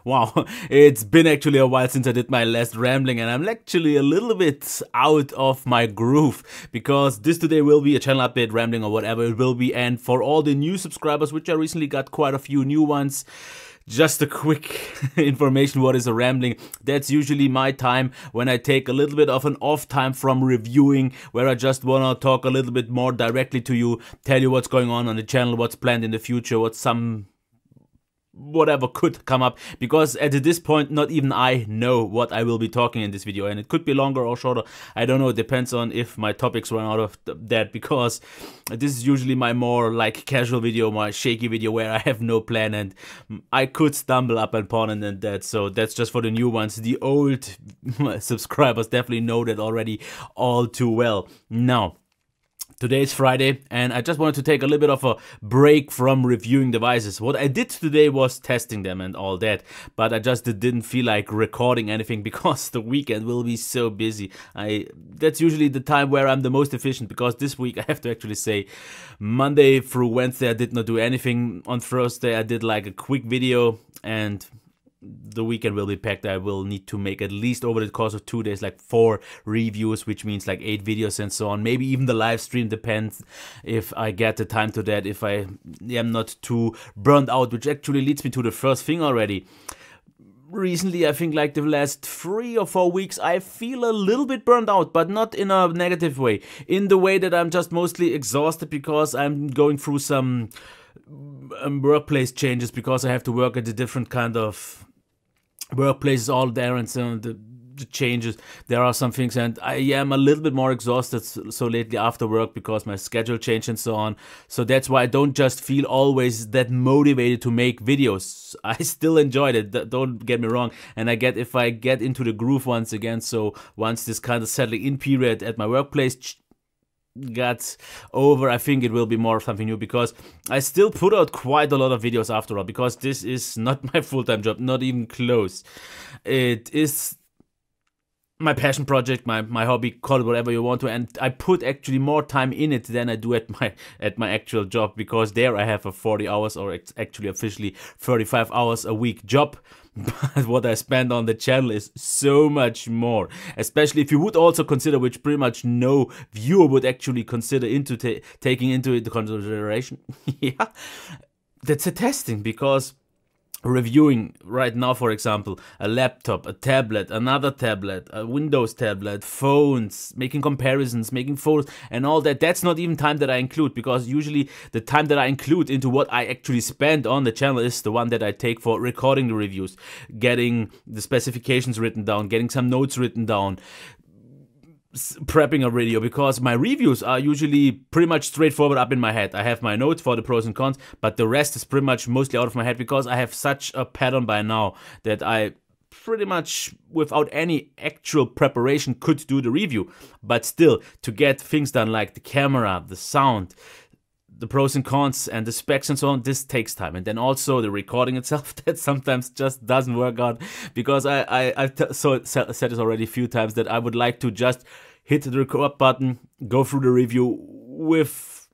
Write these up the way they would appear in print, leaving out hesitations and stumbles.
Wow, it's been actually a while since I did my last rambling, and I'm actually a little bit out of my groove because this today will be a channel update, rambling or whatever it will be. And for all the new subscribers, which I recently got quite a few new ones, just a quick information, what is a rambling? That's usually my time when I take a little bit of an off time from reviewing, where I just wanna talk a little bit more directly to you, tell you what's going on the channel, what's planned in the future, whatever could come up, because at this point not even I know what I will be talking in this video, and it could be longer or shorter, I don't know. It depends on if my topics run out of that, because this is usually my more like casual video, my shaky video where I have no plan and I could stumble up upon it and that. So that's just for the new ones. The old subscribers definitely know that already all too well. Now, today is Friday, and I just wanted to take a little bit of a break from reviewing devices. What I did today was testing them and all that, but I just didn't feel like recording anything because the weekend will be so busy. That's usually the time where I'm the most efficient, because this week I have to actually say Monday through Wednesday I did not do anything. On Thursday I did like a quick video, and the weekend will be packed. I will need to make at least over the course of 2 days like 4 reviews, which means like 8 videos and so on. Maybe even the live stream, depends if I get the time to that, if I am not too burnt out, which actually leads me to the first thing already. Recently, I think like the last 3 or 4 weeks, I feel a little bit burned out, but not in a negative way. In the way that I'm just mostly exhausted because I'm going through some workplace changes, because I have to work at a different kind of workplaces all there, and so the changes, there are some things, and I am a little bit more exhausted so lately after work because my schedule changed and so on. So that's why I don't just feel always that motivated to make videos. I still enjoyed it, don't get me wrong, and I get if I get into the groove once again. So once this kind of settling in period at my workplace got over, I think it will be more something new, because I still put out quite a lot of videos after all, because this is not my full-time job, not even close. It is my passion project, my hobby, call it whatever you want to, and I put actually more time in it than I do at my actual job, because there I have a 40 hours, or actually officially 35 hours a week job. But what I spend on the channel is so much more, especially if you would also consider, which pretty much no viewer would actually consider taking into the consideration. Yeah, that's a testing, because reviewing right now, for example, a laptop, a tablet, another tablet, a Windows tablet, phones, making comparisons, making photos and all that, that's not even time that I include, because usually the time that I include into what I actually spend on the channel is the one that I take for recording the reviews, getting the specifications written down, getting some notes written down, prepping a video, because my reviews are usually pretty much straightforward up in my head. I have my notes for the pros and cons, but the rest is pretty much mostly out of my head, because I have such a pattern by now that I pretty much without any actual preparation could do the review. But still, to get things done like the camera, the sound, the pros and cons and the specs and so on, this takes time. And then also the recording itself, that sometimes just doesn't work out, because I've said this already a few times, that I would like to just hit the record button, go through the review with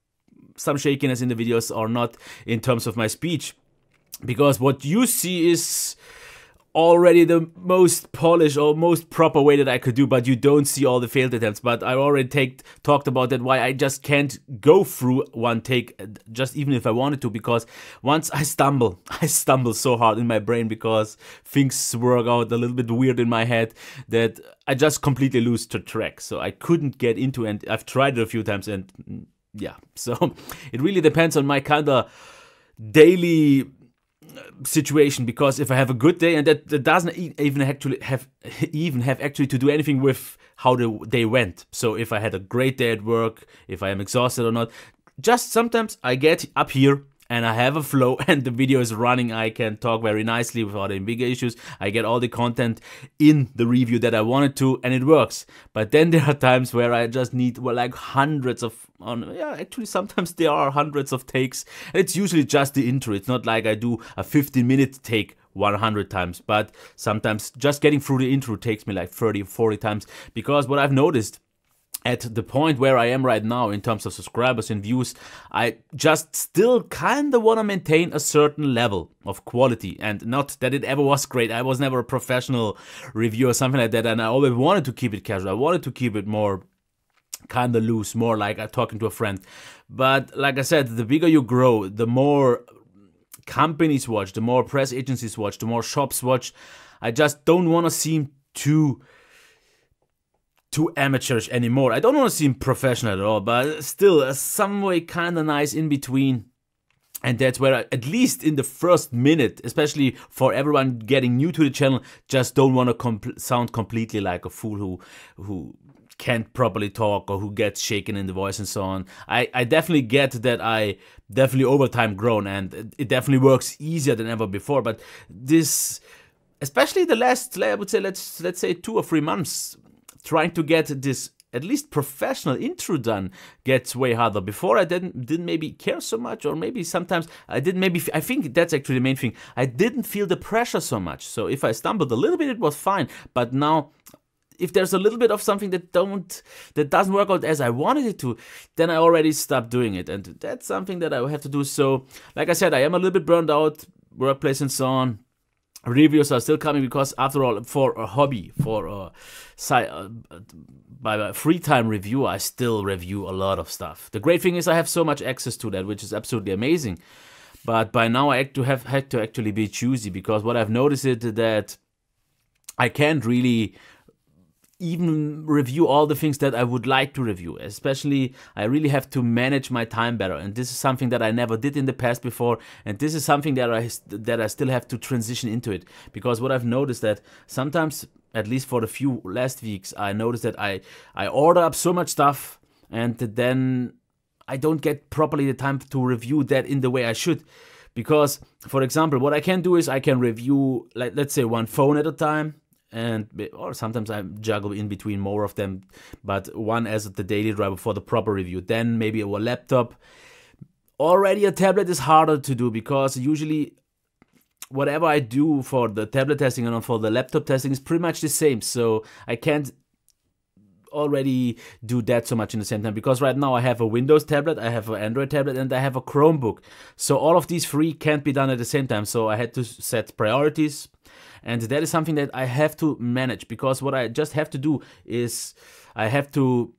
some shakiness in the videos or not in terms of my speech, because what you see is already the most polished or most proper way that I could do, but you don't see all the failed attempts. But I already talked about that, why I just can't go through one take, just even if I wanted to, because once I stumble so hard in my brain, because things work out a little bit weird in my head, that I just completely lose the track. So I couldn't get into, and I've tried it a few times, and yeah, so it really depends on my kind of daily situation, because if I have a good day, and that doesn't even actually have to do anything with how the day went. So if I had a great day at work, if I am exhausted or not, just sometimes I get up here and I have a flow and the video is running. I can talk very nicely without any bigger issues. I get all the content in the review that I wanted to, and it works. But then there are times where I just need, well, like hundreds of, yeah, actually sometimes there are hundreds of takes. It's usually just the intro. It's not like I do a 15-minute take 100 times, but sometimes just getting through the intro takes me like 30 or 40 times, because what I've noticed at the point where I am right now in terms of subscribers and views, I just still kind of want to maintain a certain level of quality, and not that it ever was great. I was never a professional reviewer or something like that, and I always wanted to keep it casual. I wanted to keep it more kind of loose, more like I'm talking to a friend. But like I said, the bigger you grow, the more companies watch, the more press agencies watch, the more shops watch. I just don't want to seem too amateurish anymore. I don't want to seem professional at all, but still some way kind of nice in between. And that's where I, at least in the first minute, especially for everyone getting new to the channel, just don't want to sound completely like a fool who can't properly talk or who gets shaken in the voice and so on. I definitely get that I definitely over time grown, and it definitely works easier than ever before. But this, especially the last, I would say, let's say 2 or 3 months, trying to get this at least professional intro done gets way harder. Before I didn't maybe care so much, or maybe sometimes I didn't maybe, I think that's actually the main thing. I didn't feel the pressure so much. So if I stumbled a little bit, it was fine. But now, if there's a little bit of something that doesn't work out as I wanted it to, then I already stopped doing it. And that's something that I will have to do. So like I said, I am a little bit burned out, workplace and so on. Reviews are still coming because, after all, for a hobby, for a by my free time review, I still review a lot of stuff. The great thing is I have so much access to that, which is absolutely amazing. But by now I have had to actually be choosy, because what I've noticed is that I can't really even review all the things that I would like to review. Especially, I really have to manage my time better, and this is something that I never did in the past before, and this is something that I still have to transition into it. Because what I've noticed that sometimes, at least for the few last weeks, I noticed that I order up so much stuff, and then I don't get properly the time to review that in the way I should. Because, for example, what I can do is I can review, like, let's say, one phone at a time, or sometimes I juggle in between more of them, but one as the daily driver for the proper review. Then maybe a laptop. Already a tablet is harder to do, because usually whatever I do for the tablet testing and for the laptop testing is pretty much the same. So I can't already do that so much in the same time, because right now I have a Windows tablet, I have an Android tablet, and I have a Chromebook. So all of these 3 can't be done at the same time. So I had to set priorities. And that is something that I have to manage, because what I just have to do is I have to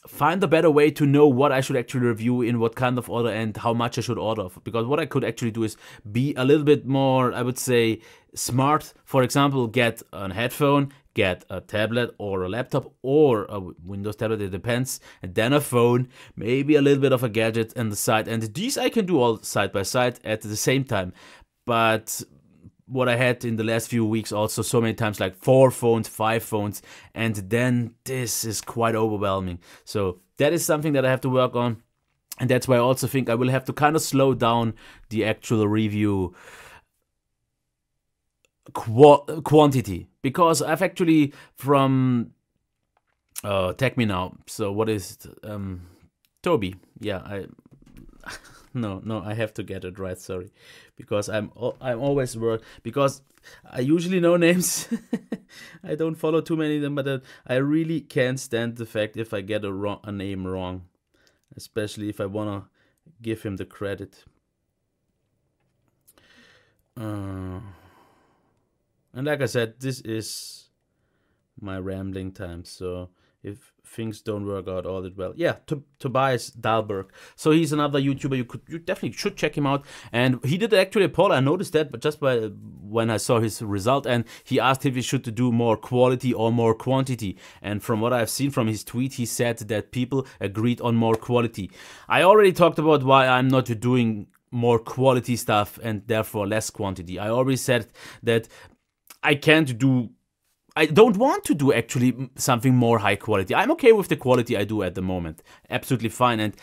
find a better way to know what I should actually review, in what kind of order, and how much I should order. Because what I could actually do is be a little bit more, I would say, smart. For example, get a headphone, get a tablet or a laptop or a Windows tablet, it depends, and then a phone, maybe a little bit of a gadget on the side. And these I can do all side by side at the same time. But what I had in the last few weeks also so many times, like 4 phones, 5 phones, and then this is quite overwhelming. So that is something that I have to work on, and that's why I also think I will have to kind of slow down the actual review quantity, because I've actually from tag me now. So what is it? Toby? Yeah, No, I have to get it right. Sorry, because I'm always worried, because I usually know names. I don't follow too many of them, but I really can't stand the fact if I get a name wrong, especially if I wanna give him the credit. And like I said, this is my rambling time, so if things don't work out all that well. Yeah, Tobias Dahlberg. So he's another YouTuber. You definitely should check him out. And he did actually a poll. I noticed that, but just when I saw his result, and he asked if he should do more quality or more quantity. And from what I've seen from his tweet, he said that people agreed on more quality. I already talked about why I'm not doing more quality stuff and therefore less quantity. I already said that I don't want to do actually something more high quality. I'm okay with the quality I do at the moment. Absolutely fine. And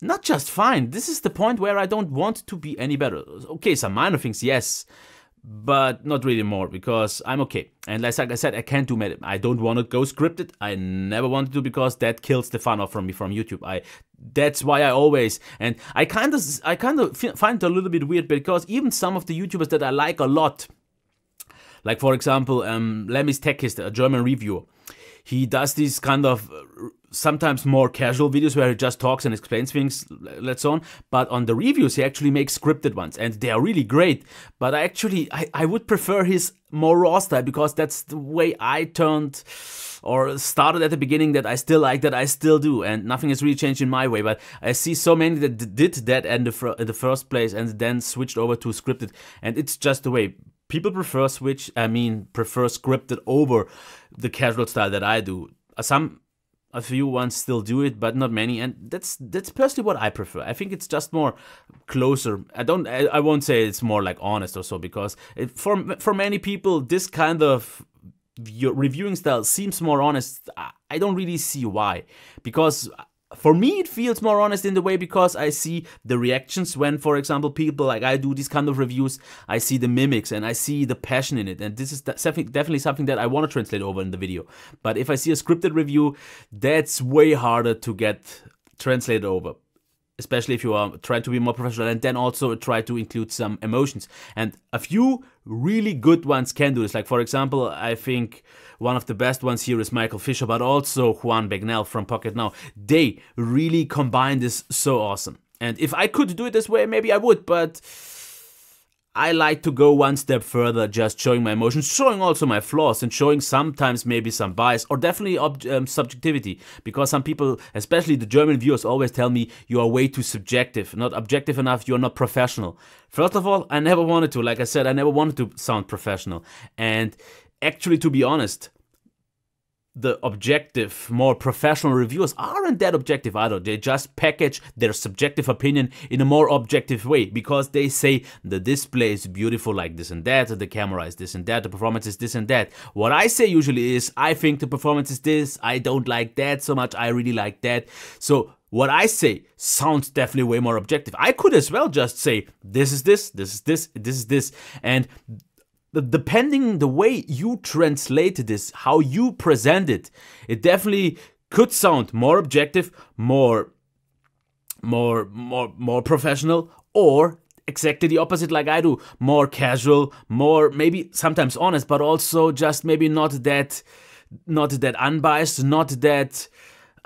not just fine. This is the point where I don't want to be any better. Okay, some minor things, yes. But not really more, because I'm okay. And like I said, I can't do it. I don't want to go scripted. I never want to do, because that kills the fun from me from YouTube. That's why I always, and I kind of find it a little bit weird, because even some of the YouTubers that I like a lot, like for example, Lemmy's Tech History, a German reviewer, he does these kind of sometimes more casual videos where he just talks and explains things, let's so on. But on the reviews, he actually makes scripted ones, and they are really great. But I would prefer his more raw style, because that's the way I turned or started at the beginning, that I still like, that I still do, and nothing has really changed in my way. But I see so many that did that in the first place and then switched over to scripted, and it's just the way people prefer scripted over the casual style that I do. A few ones still do it, but not many, and that's personally what I prefer. I think it's just more closer. I won't say it's more like honest or so, because for many people this kind of reviewing style seems more honest. I don't really see why, because for me it feels more honest in the way, because I see the reactions when, for example, people like I do these kind of reviews. I see the mimics and I see the passion in it, and this is definitely something that I want to translate over in the video. But if I see a scripted review, that's way harder to get translated over, especially if you are trying to be more professional and then also try to include some emotions. And a few really good ones can do this. Like, for example, I think one of the best ones here is Michael Fisher, but also Juan Begnell from Pocket Now. They really combine this so awesome. And if I could do it this way, maybe I would, but I like to go one step further, just showing my emotions, showing also my flaws, and showing sometimes maybe some bias, or definitely subjectivity. Because some people, especially the German viewers, always tell me you are way too subjective, not objective enough, you're not professional. First of all, I never wanted to. Like I said, I never wanted to sound professional. And actually, to be honest, the objective, more professional reviewers aren't that objective either. They just package their subjective opinion in a more objective way, because they say the display is beautiful like this and that, the camera is this and that, the performance is this and that. What I say usually is, I think the performance is this, I don't like that so much, I really like that. So what I say sounds definitely way more objective. I could as well just say, this is this, this is this, this is this, and depending the way you translate this, how you present it, it definitely could sound more objective, more professional, or exactly the opposite like I do, more casual, more maybe sometimes honest, but also just maybe not that unbiased, not that,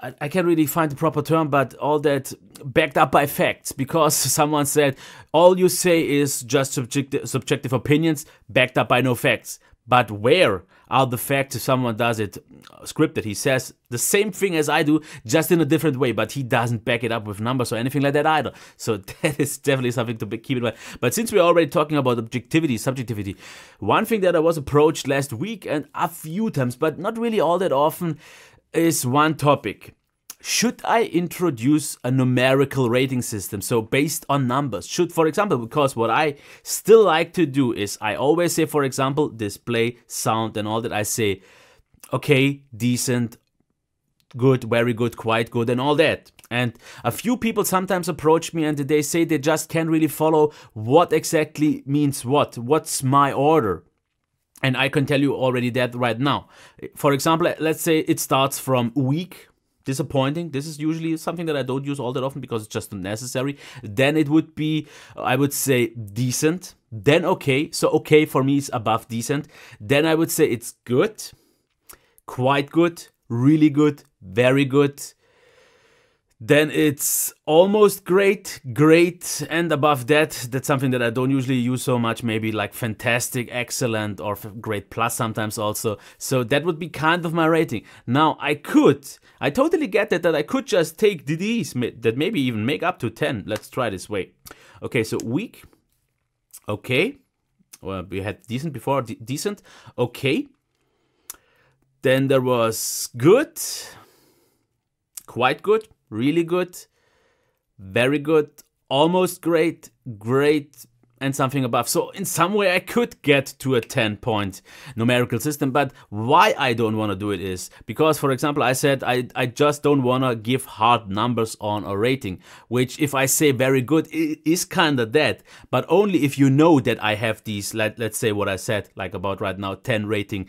I can't really find the proper term, but all that backed up by facts, because someone said all you say is just subjective opinions backed up by no facts. But where are the facts if someone does it scripted? He says the same thing as I do, just in a different way, but he doesn't back it up with numbers or anything like that either. So that is definitely something to keep in mind. But since we're already talking about objectivity, subjectivity, one thing that I was approached last week, and a few times, but not really all that often, is one topic. Should I introduce a numerical rating system, so based on numbers? Should, for example, because what I still like to do is I always say, for example, display, sound and all that. I say, okay, decent, good, very good, quite good and all that. And a few people sometimes approach me and they say they just can't really follow what exactly means what. What's my order? And I can tell you already that right now. For example, let's say it starts from weak, disappointing. This is usually something that I don't use all that often because it's just unnecessary. Then it would be, I would say, decent. Then okay. So okay for me is above decent. Then I would say it's good, quite good, really good, very good. Then it's almost great, great, and above that, that's something that I don't usually use so much, maybe like fantastic, excellent, or great plus sometimes also. So that would be kind of my rating. Now I totally get that I could just take these that maybe even make up to 10. Let's try this way. Okay, so weak, okay. Well, we had decent before, decent, okay. Then there was good, quite good, really good, very good, almost great, great, and something above. So in some way I could get to a 10-point numerical system, but why I don't want to do it is because, for example, I said I just don't want to give hard numbers on a rating, which if I say very good, it is kind of that, but only if you know that I have these, let's say what I said, like about right now, 10 rating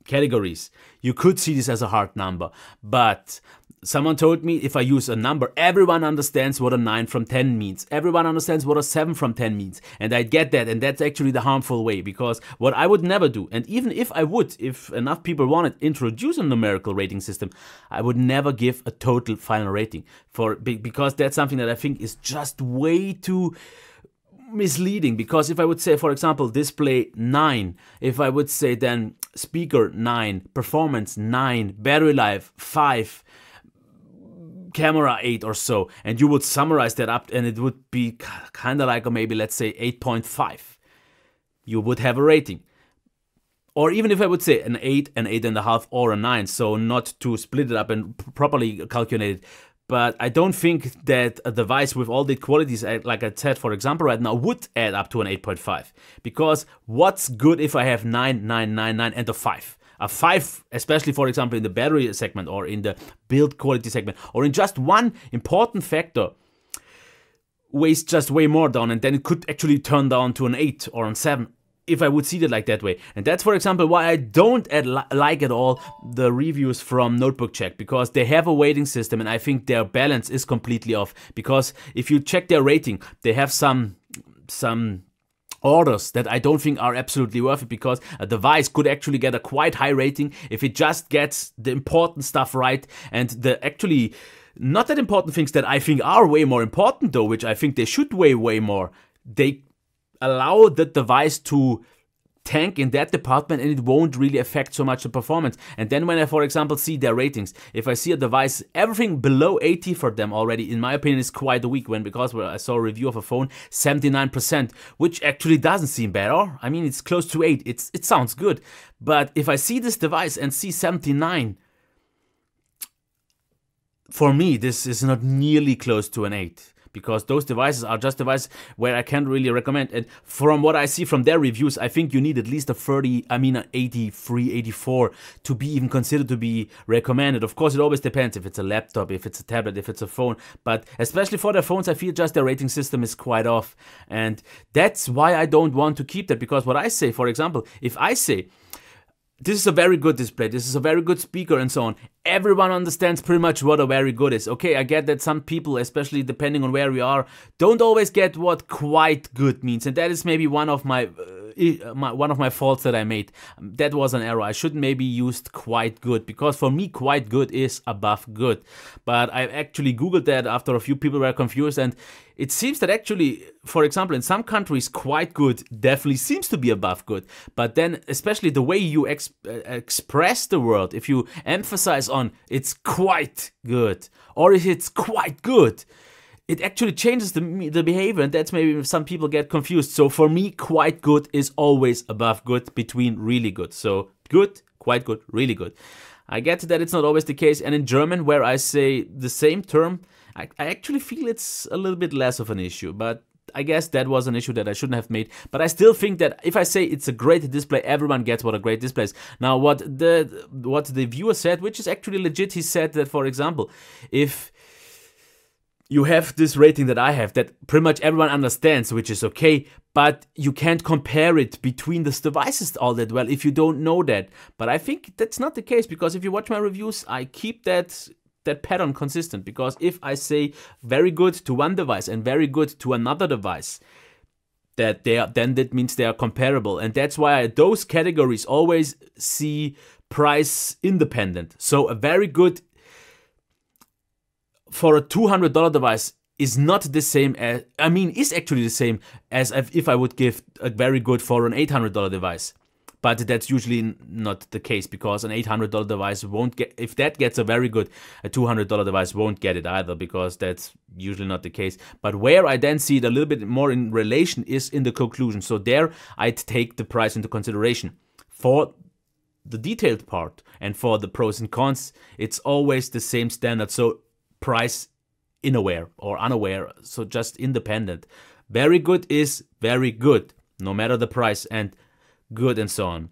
categories, you could see this as a hard number. But someone told me if I use a number, everyone understands what a 9 from 10 means. Everyone understands what a 7 from 10 means. And I get that, and that's actually the harmful way, because what I would never do, and even if I would, if enough people wanted to introduce a numerical rating system, I would never give a total final rating, because that's something that I think is just way too misleading. Because if I would say, for example, display 9, if I would say then speaker 9, performance 9, battery life 5, camera 8 or so, and you would summarize that up, and it would be kind of like, or maybe let's say 8.5, you would have a rating. Or even if I would say an 8, an 8.5, or a 9, so not to split it up and properly calculate it. But I don't think that a device with all the qualities, like I said, for example, right now, would add up to an 8.5. Because what's good if I have 9, 9, 9, 9, and a 5? A 5, especially, for example, in the battery segment or in the build quality segment, or in just one important factor, weighs just way more down, and then it could actually turn down to an 8 or an 7. If I would see it like that way. And that's, for example, why I don't like at all the reviews from Notebook Check, because they have a weighting system, and I think their balance is completely off. Because if you check their rating, they have some orders that I don't think are absolutely worth it, because a device could actually get a quite high rating if it just gets the important stuff right, and the actually not that important things that I think are way more important though, which I think they should weigh way more, they allow the device to tank in that department, and it won't really affect so much the performance. And then when I, for example, see their ratings, if I see a device, everything below 80 for them already, in my opinion, is quite weak. Because I saw a review of a phone, 79%, which actually doesn't seem bad. Or, I mean, it's close to 8. It sounds good. But if I see this device and see 79, for me, this is not nearly close to an 8. Because those devices are just devices where I can't really recommend. And from what I see from their reviews, I think you need at least an 83, 84 to be even considered to be recommended. Of course, it always depends if it's a laptop, if it's a tablet, if it's a phone. But especially for their phones, I feel just their rating system is quite off. And that's why I don't want to keep that. Because what I say, for example, if I say, this is a very good display, this is a very good speaker, and so on, everyone understands pretty much what a very good is. Okay, I get that some people, especially depending on where we are, don't always get what quite good means, and that is maybe one of my faults that I made. That was an error. I shouldn't maybe used quite good, because for me quite good is above good. But I actually googled that after a few people were confused, and it seems that actually, for example, in some countries, quite good definitely seems to be above good. But then, especially the way you express the word, if you emphasize on it's quite good or if it's quite good, it actually changes the behavior, and that's maybe some people get confused. So for me, quite good is always above good, between really good. So good, quite good, really good. I get that it's not always the case, and in German, where I say the same term, I actually feel it's a little bit less of an issue, but I guess that was an issue that I shouldn't have made. But I still think that if I say it's a great display, everyone gets what a great display is. Now, what the viewer said, which is actually legit, he said that, for example, if you have this rating that I have, that pretty much everyone understands, which is okay, but you can't compare it between these devices all that well if you don't know that. But I think that's not the case, because if you watch my reviews, I keep that pattern consistent. Because if I say very good to one device and very good to another device, then that means they are comparable. And that's why those categories always see price independent. So a very good for a $200 device is not the same as, is actually the same as if I would give a very good for an $800 device. But that's usually not the case, because an $800 device won't get, if that gets a very good, a $200 device won't get it either, because that's usually not the case. But where I then see it a little bit more in relation is in the conclusion. So there I'd take the price into consideration. For the detailed part and for the pros and cons, it's always the same standard. So price unaware or unaware, so just independent. Very good is very good, no matter the price, and good and so on.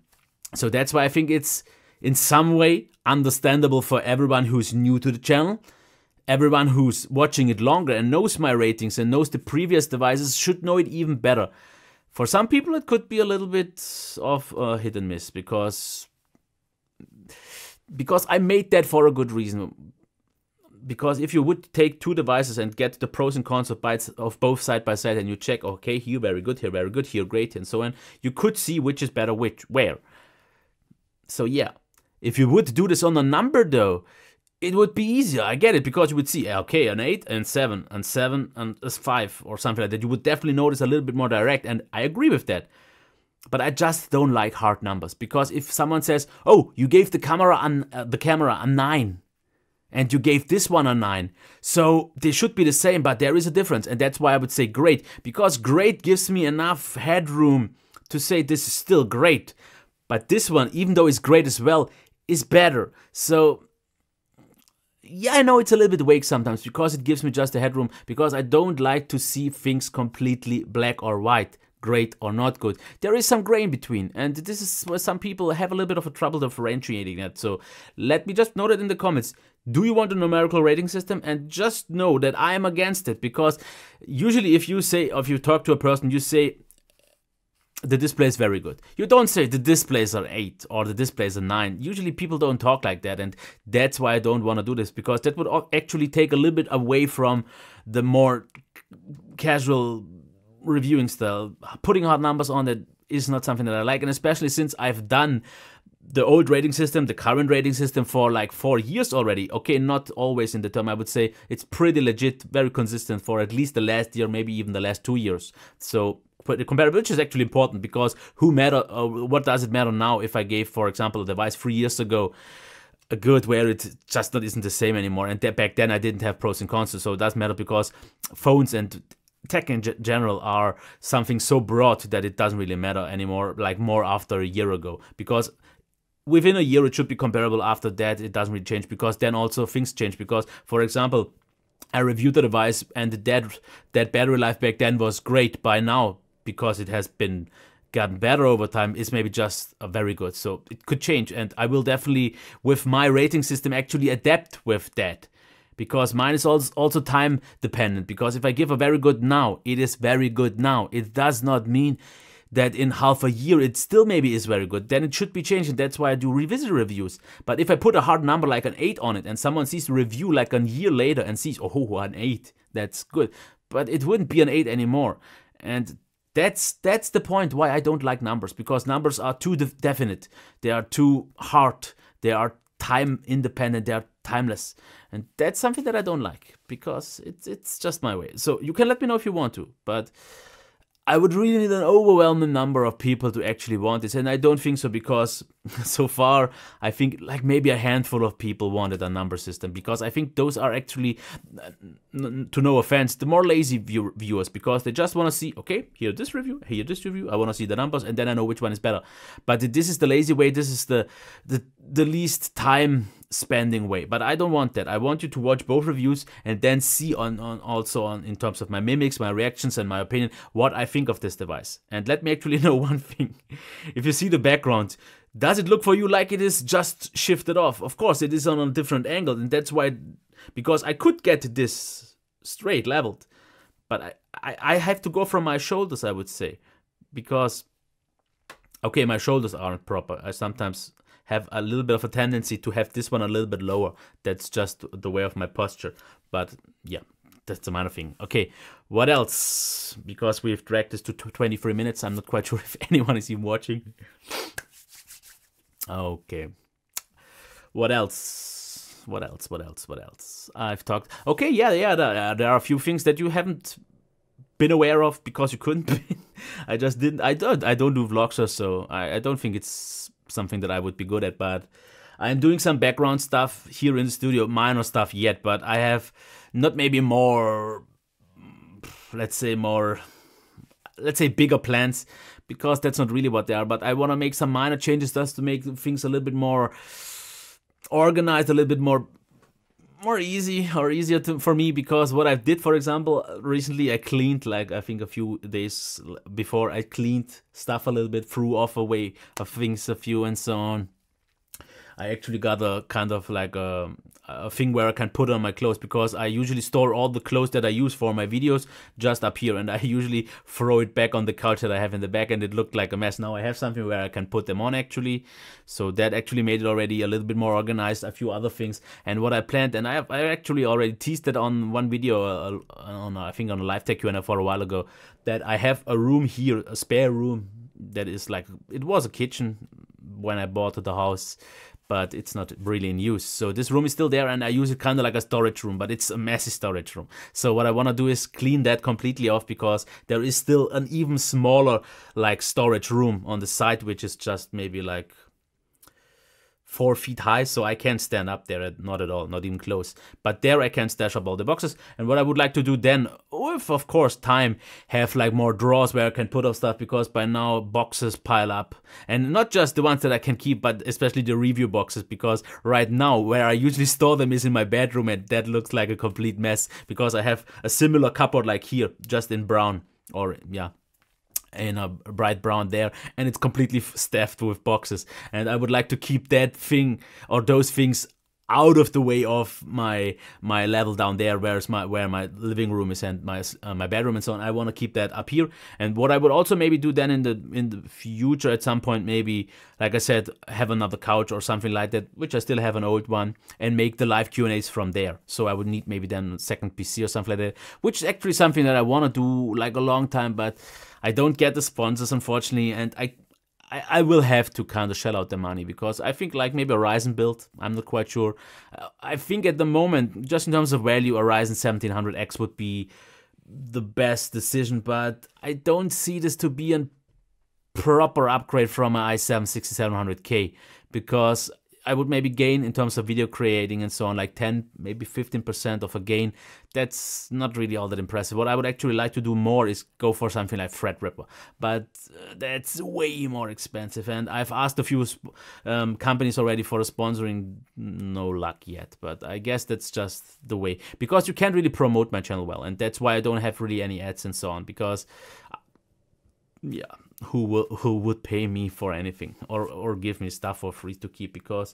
So that's why I think it's in some way understandable for everyone who's new to the channel. Everyone who's watching it longer and knows my ratings and knows the previous devices should know it even better. For some people it could be a little bit of a hit and miss, because because I made that for a good reason. Because if you would take two devices and get the pros and cons of both side by side, and you check, okay, here very good, here great, and so on, you could see which is better, where. So yeah, if you would do this on a number though, it would be easier. I get it, because you would see, okay, an 8 and 7 and 7 and a 5 or something like that. You would definitely notice a little bit more direct, and I agree with that. But I just don't like hard numbers, because if someone says, oh, you gave the camera a 9, and you gave this one a 9, so they should be the same, but there is a difference, and that's why I would say great, because great gives me enough headroom to say this is still great, but this one, even though it's great as well, is better. So yeah, I know it's a little bit vague sometimes, because it gives me just the headroom, because I don't like to see things completely black or white, great or not good. There is some gray in between, and this is where some people have a little bit of a trouble differentiating that. So let me just note it in the comments. Do you want a numerical rating system? And just know that I am against it, because usually if you talk to a person, you say the display is very good. You don't say the displays are 8 or the displays are 9. Usually people don't talk like that, and that's why I don't want to do this, because that would actually take a little bit away from the more casual reviewing style. Putting hard numbers on it is not something that I like, and especially since I've done the old rating system, the current rating system for like 4 years already. Okay, not always in the term. I would say it's pretty legit, very consistent for at least the last year, maybe even the last 2 years. So the comparability is actually important, because what does it matter now if I gave, for example, a device 3 years ago a good where it just isn't the same anymore, and back then I didn't have pros and cons, so it does matter, because phones and tech in general are something so broad that it doesn't really matter anymore, like more after a year ago, because within a year it should be comparable. After that it doesn't really change, because then also things change, because for example I reviewed the device and that battery life back then was great. By now, because it has been gotten better over time, is maybe just very good. So it could change, and I will definitely with my rating system actually adapt with that, because mine is also time dependent, because if I give a very good now, it is very good now. It does not mean that in half a year it still maybe is very good. Then it should be changed, and that's why I do revisit reviews. But if I put a hard number like an 8 on it, and someone sees the review like a year later and sees, oh, an 8, that's good, but it wouldn't be an 8 anymore. And that's the point why I don't like numbers, because numbers are too definite, they are too hard, they are time independent, they are timeless, and that's something that I don't like, because it's just my way. So you can let me know if you want to, but I would really need an overwhelming number of people to actually want this, and I don't think so, because so far I think like maybe a handful of people wanted a number system, because I think those are actually, to no offense, the more lazy viewers, because they just want to see, okay, here this review, I want to see the numbers, and then I know which one is better. But this is the lazy way, this is the least time spending way, but I don't want that. I want you to watch both reviews and then see also in terms of my mimics, my reactions, and my opinion, what I think of this device. And let me actually know one thing. If you see the background, does it look for you like it is just shifted off? Of course it is on a different angle, and that's why, because I could get this straight leveled, but I have to go from my shoulders, I would say, because okay, my shoulders aren't proper. I sometimes have a little bit of a tendency to have this one a little bit lower. That's just the way of my posture. But yeah, that's a minor thing. Okay, what else? Because we've dragged this to 23 minutes. I'm not quite sure if anyone is even watching. Okay. What else? I've talked. Okay, yeah. There are a few things that you haven't been aware of because you couldn't be. I just didn't. I don't do vlogs or so. I don't think it's something that I would be good at, but I'm doing some background stuff here in the studio, minor stuff yet, but I have not maybe more, let's say bigger plans, because that's not really what they are, but I want to make some minor changes just to make things a little bit more organized, a little bit more easy or easier for me, because what I did, for example, recently I cleaned, like I think a few days before, I cleaned stuff a little bit, threw off away of things a few and so on. I actually got a kind of like a thing where I can put on my clothes, because I usually store all the clothes that I use for my videos just up here, and I usually throw it back on the couch that I have in the back, and it looked like a mess. Now I have something where I can put them on actually, so that actually made it already a little bit more organized, a few other things. And what I planned, and I actually already teased it on one video, I think on a live tech Q&A for a while ago, that I have a room here, a spare room that is like, it was a kitchen when I bought the house, but it's not really in use. So this room is still there, and I use it kind of like a storage room, but it's a messy storage room. So what I want to do is clean that completely off, because there is still an even smaller like storage room on the side, which is just maybe like 4 feet high, so I can't stand up there, not at all, not even close. But there I can stash up all the boxes. And what I would like to do then, with of course time, have like more drawers where I can put up stuff, because by now boxes pile up. And not just the ones that I can keep, but especially the review boxes, because right now where I usually store them is in my bedroom, and that looks like a complete mess, because I have a similar cupboard like here, just in brown, or yeah, in a bright brown there, and it's completely stuffed with boxes. And I would like to keep that thing, or those things, out of the way of my level down there, where my living room is and my bedroom and so on. I want to keep that up here. And what I would also maybe do then in the future at some point, maybe like I said, have another couch or something like that, which I still have an old one, and make the live Q&As from there. So I would need maybe then a second PC or something like that, which is actually something that I want to do like a long time, but I don't get the sponsors, unfortunately, and I will have to kind of shell out the money, because I think like maybe a Ryzen build, I'm not quite sure. I think at the moment, just in terms of value, a Ryzen 1700X would be the best decision, but I don't see this to be a proper upgrade from an i7 6700K, because I would maybe gain in terms of video creating and so on, like 10, maybe 15% of a gain. That's not really all that impressive. What I would actually like to do more is go for something like Threadripper, but that's way more expensive. And I've asked a few companies already for a sponsoring, no luck yet. But I guess that's just the way, because you can't really promote my channel well, and that's why I don't have really any ads and so on, because yeah, who would pay me for anything, or give me stuff for free to keep? Because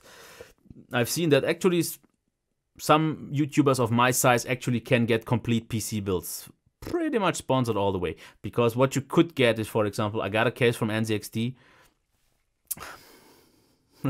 I've seen that actually some YouTubers of my size actually can get complete PC builds pretty much sponsored all the way. Because what you could get is, for example, I got a case from NZXT.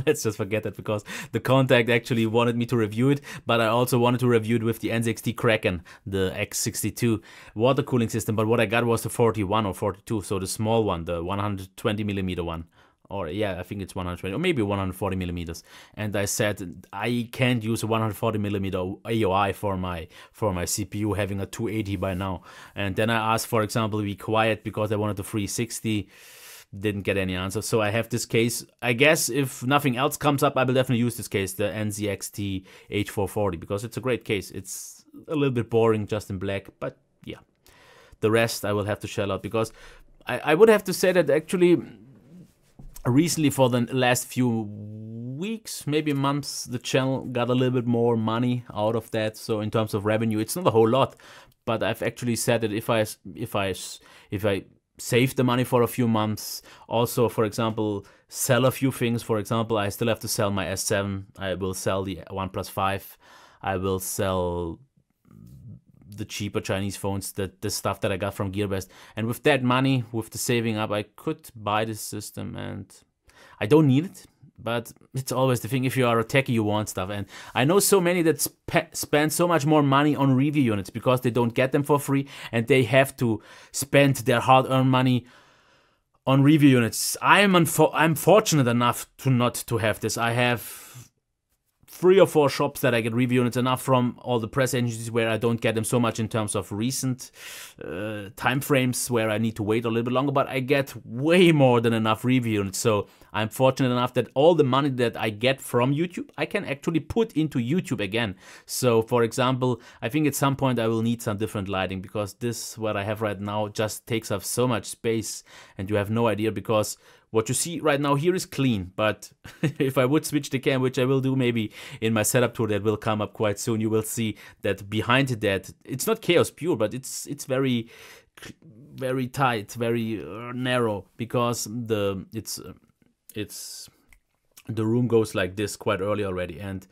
Let's just forget that, because the contact actually wanted me to review it, but I also wanted to review it with the NZXT Kraken, the X62 water cooling system. But what I got was the 41 or 42, so the small one, the 120mm one. Or yeah, I think it's 120 or maybe 140 millimeters. And I said I can't use a 140 millimeter AOI for my CPU, having a 280 by now. And then I asked, for example, be quiet, because I wanted the 360. Didn't get any answer. So I have this case. I guess if nothing else comes up, I will definitely use this case, the NZXT H440, because it's a great case. It's a little bit boring just in black, but yeah. The rest I will have to shell out, because I would have to say that actually recently, for the last few weeks, maybe months, the channel got a little bit more money out of that. So in terms of revenue, it's not a whole lot, but I've actually said that if I save the money for a few months, also, for example, sell a few things. For example, I still have to sell my S7. I will sell the OnePlus 5. I will sell the cheaper Chinese phones, the stuff that I got from GearBest. And with that money, with the saving up, I could buy this system, and I don't need it. But it's always the thing, if you are a techie, you want stuff. And I know so many that spend so much more money on review units, because they don't get them for free, and they have to spend their hard-earned money on review units. I'm fortunate enough to not to have this. I have 3 or 4 shops that I get review units, enough from all the press agencies where I don't get them so much in terms of recent time frames where I need to wait a little bit longer, but I get way more than enough review units. So I'm fortunate enough that all the money that I get from YouTube, I can actually put into YouTube again. So for example, I think at some point I will need some different lighting, because this, what I have right now, just takes up so much space, and you have no idea, because what you see right now here is clean, but if I would switch the cam, which I will do maybe in my setup tour that will come up quite soon, you will see that behind that, it's not chaos pure, but it's very tight, very narrow, because it's the room goes like this quite early already, and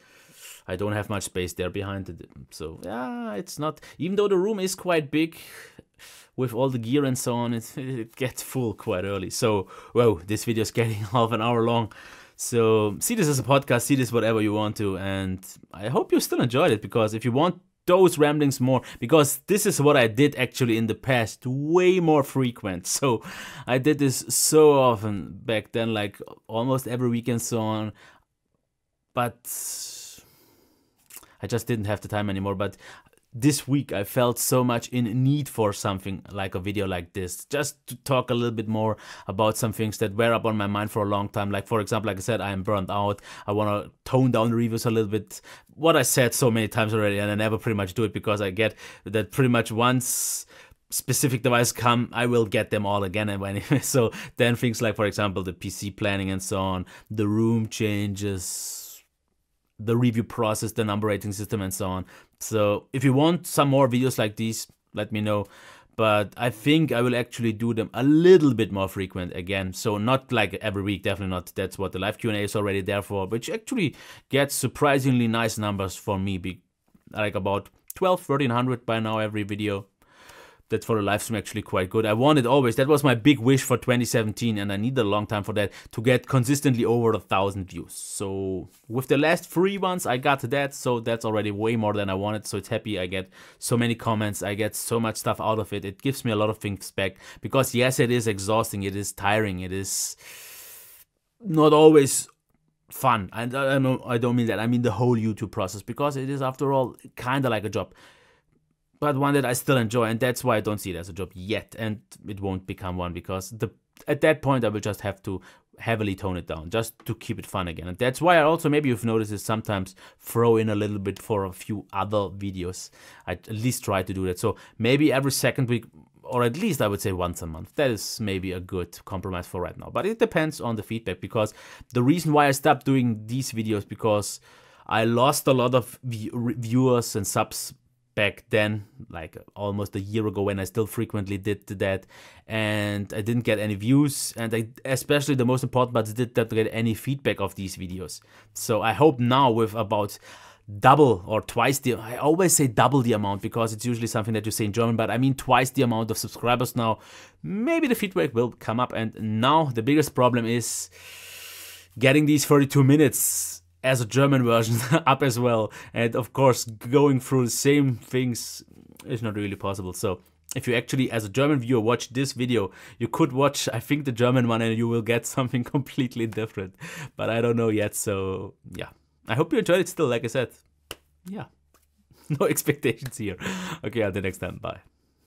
I don't have much space there behind it. So yeah, it's not, even though the room is quite big with all the gear and so on, it gets full quite early. So, whoa, this video is getting half an hour long. So see this as a podcast, see this whatever you want to, and I hope you still enjoyed it, because if you want those ramblings more, because this is what I did actually in the past, way more frequent. So I did this so often back then, like almost every week and so on, but I just didn't have the time anymore. But this week I felt so much in need for something like a video like this, just to talk a little bit more about some things that were up on my mind for a long time. Like, for example, like I said, I am burnt out. I want to tone down the reviews a little bit. What I said so many times already, and I never pretty much do it, because I get that pretty much once specific device come, I will get them all again and anyway. So then things like, for example, the PC planning and so on, the room changes, the review process, the number rating system and so on. So if you want some more videos like these, let me know. But I think I will actually do them a little bit more frequent again. So not like every week, definitely not. That's what the live Q&A is already there for, which actually gets surprisingly nice numbers for me. Like about 1,200-1,300 by now every video. That's for the live stream actually quite good. I wanted always, that was my big wish for 2017, and I needed a long time for that, to get consistently over 1,000 views. So with the last 3 ones I got that, so that's already way more than I wanted. So it's happy. I get so many comments, I get so much stuff out of it. It gives me a lot of things back, because yes, it is exhausting, it is tiring, it is not always fun. And I don't mean that, I mean the whole YouTube process, because it is after all kind of like a job, but one that I still enjoy, and that's why I don't see it as a job yet, and it won't become one, because at that point I will just have to heavily tone it down just to keep it fun again. And that's why I also, maybe you've noticed, is sometimes throw in a little bit for a few other videos. I at least try to do that. So maybe every second week, or at least I would say once a month. That is maybe a good compromise for right now, but it depends on the feedback, because the reason why I stopped doing these videos, because I lost a lot of viewers and subs back then, like almost a year ago, when I still frequently did that, and I didn't get any views, and I, especially the most important part, did not get any feedback of these videos. So I hope now, with about double or twice the, I always say double the amount, because it's usually something that you say in German, but I mean twice the amount of subscribers now, maybe the feedback will come up. And now the biggest problem is getting these 32 minutes as a German version up as well. And of course, going through the same things is not really possible. So if you actually, as a German viewer, watch this video, you could watch, I think, the German one, and you will get something completely different. But I don't know yet. So yeah, I hope you enjoyed it still. Like I said, yeah, no expectations here. Okay, until next time. Bye.